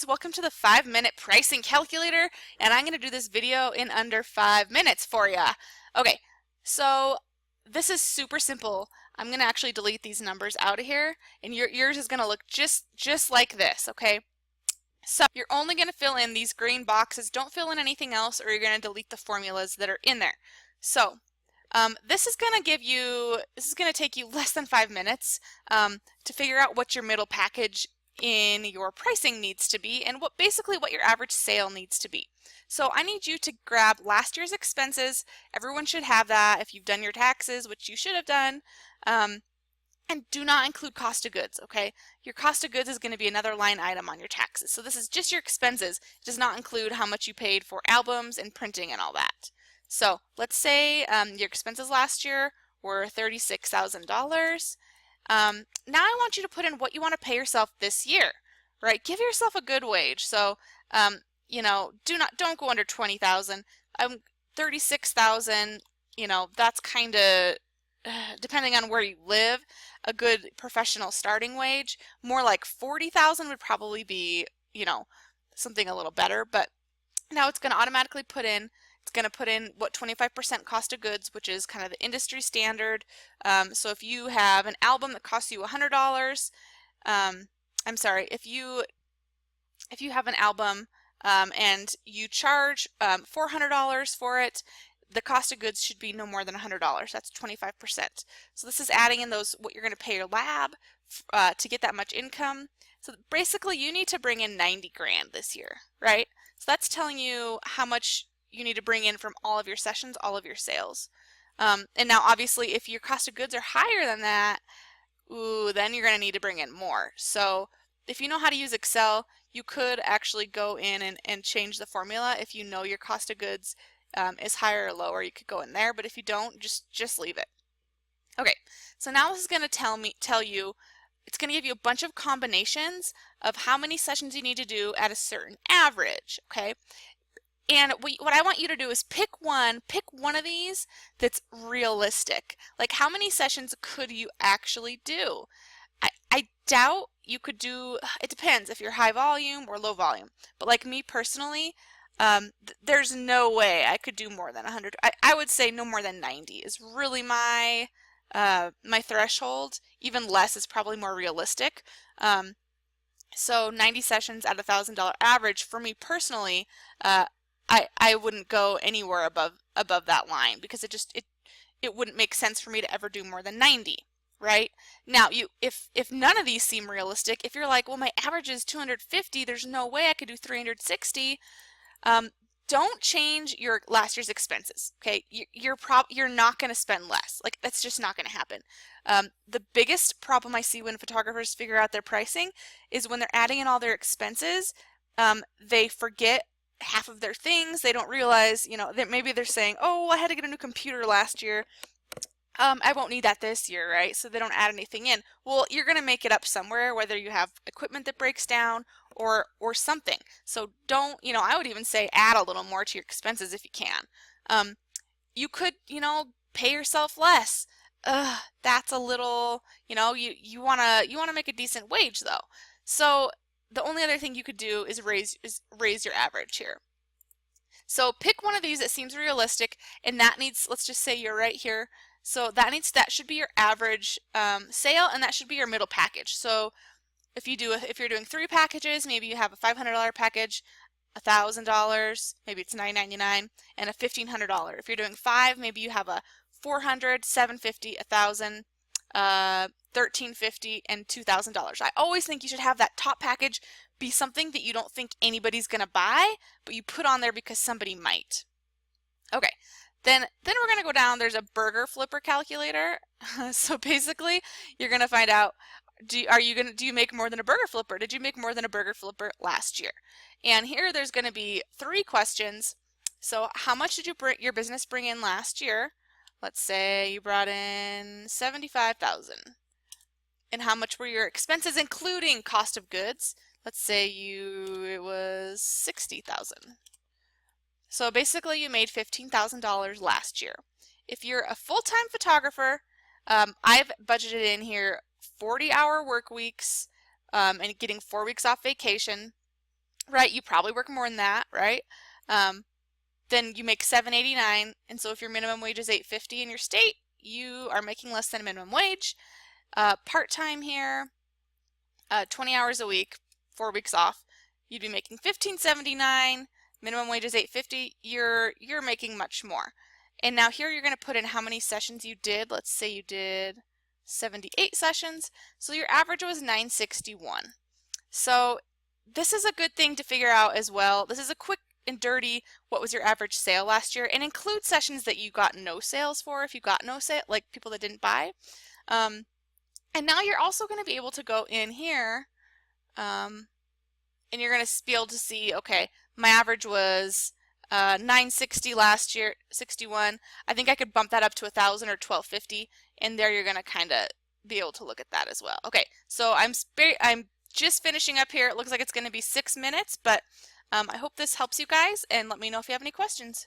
guys, welcome to the 5-minute pricing calculator, and I'm going to do this video in under 5 minutes for you. Okay, so this is super simple. I'm going to actually delete these numbers out of here, and yours is going to look just like this, okay? So you're only going to fill in these green boxes. Don't fill in anything else, or you're going to delete the formulas that are in there. So this is going to take you less than 5 minutes to figure out what your middle package in your pricing needs to be and basically what your average sale needs to be. So I need you to grab last year's expenses. Everyone should have that if you've done your taxes, which you should have done. And do not include cost of goods, okay? Your cost of goods is going to be another line item on your taxes. So this is just your expenses. It does not include how much you paid for albums and printing and all that. So let's say your expenses last year were $36,000. Now I want you to put in what you want to pay yourself this year, right? Give yourself a good wage. So, you know, don't go under 20,000. 36,000, you know, that's kind of depending on where you live, a good professional starting wage. More like 40,000 would probably be, you know, something a little better, but now it's going to automatically put in what 25% cost of goods, which is kind of the industry standard. So if you have an album that costs you $100, I'm sorry, if you have an album and you charge $400 for it, the cost of goods should be no more than $100. That's 25%. So this is adding in what you're going to pay your lab to get that much income. So basically you need to bring in 90 grand this year, right? So that's telling you how much you need to bring in from all of your sessions, all of your sales. And now obviously if your cost of goods are higher than that, then you're going to need to bring in more. So if you know how to use Excel, you could actually go in and change the formula. If you know your cost of goods is higher or lower, you could go in there, but if you don't, just leave it. Okay, so now this is going to tell you, it's going to give you a bunch of combinations of how many sessions you need to do at a certain average, okay? And what I want you to do is pick one of these that's realistic. Like, how many sessions could you actually do? I doubt you could do, it depends if you're high volume or low volume. But like me personally, there's no way I could do more than 100. I would say no more than 90 is really my threshold. Even less is probably more realistic. So 90 sessions at $1,000 average for me personally, I wouldn't go anywhere above that line because it wouldn't make sense for me to ever do more than 90, right? Now if none of these seem realistic, if you're like, well, my average is 250, there's no way I could do 360, don't change your last year's expenses, okay? You're not going to spend less. Like, that's just not going to happen. The biggest problem I see when photographers figure out their pricing is when they're adding in all their expenses, they forget half of their things. They don't realize, you know, that maybe they're saying, oh, I had to get a new computer last year. I won't need that this year, right? So they don't add anything in. Well, you're going to make it up somewhere, whether you have equipment that breaks down or something. So don't, you know, I would even say add a little more to your expenses if you can. You could, you know, pay yourself less. That's a little, you know, you wanna make a decent wage though. So the only other thing you could do is raise your average here. So pick one of these that seems realistic, and that needs, let's just say you're right here. So that should be your average sale, and that should be your middle package. So if you're doing 3 packages, maybe you have a $500 package, $1,000, maybe it's $9.99, and a $1,500. If you're doing 5, maybe you have a $400, $750, $1,000, $1,350, and $2,000. I always think you should have that top package be something that you don't think anybody's gonna buy, but you put on there because somebody might. Okay. Then we're going to go down. There's a burger flipper calculator. So basically, you're going to find out, do you make more than a burger flipper? Did you make more than a burger flipper last year? And here there's going to be 3 questions. So how much did your business bring in last year? Let's say you brought in 75,000. And how much were your expenses including cost of goods? Let's say it was 60,000. So basically you made $15,000 last year. If you're a full-time photographer, I've budgeted in here 40-hour work weeks and getting 4 weeks off vacation. right? You probably work more than that, right? Um, then you make $7.89, and so if your minimum wage is $8.50 in your state, you are making less than minimum wage. Part-time here, 20 hours a week, 4 weeks off, you'd be making $15.79. Minimum wage is $8.50. You're making much more. And now here you're going to put in how many sessions you did. Let's say you did 78 sessions. So your average was 961. So this is a good thing to figure out as well. This is a quick and dirty what was your average sale last year, and include sessions that you got no sales for if you got no sale, like people that didn't buy. And now you're also going to be able to go in here and you're going to be able to see, okay, my average was 960 last year, 61. I think I could bump that up to 1,000 or 1,250, and there you're going to kind of be able to look at that as well. Okay, so I'm just finishing up here. It looks like it's going to be 6 minutes, but I hope this helps you guys, and let me know if you have any questions.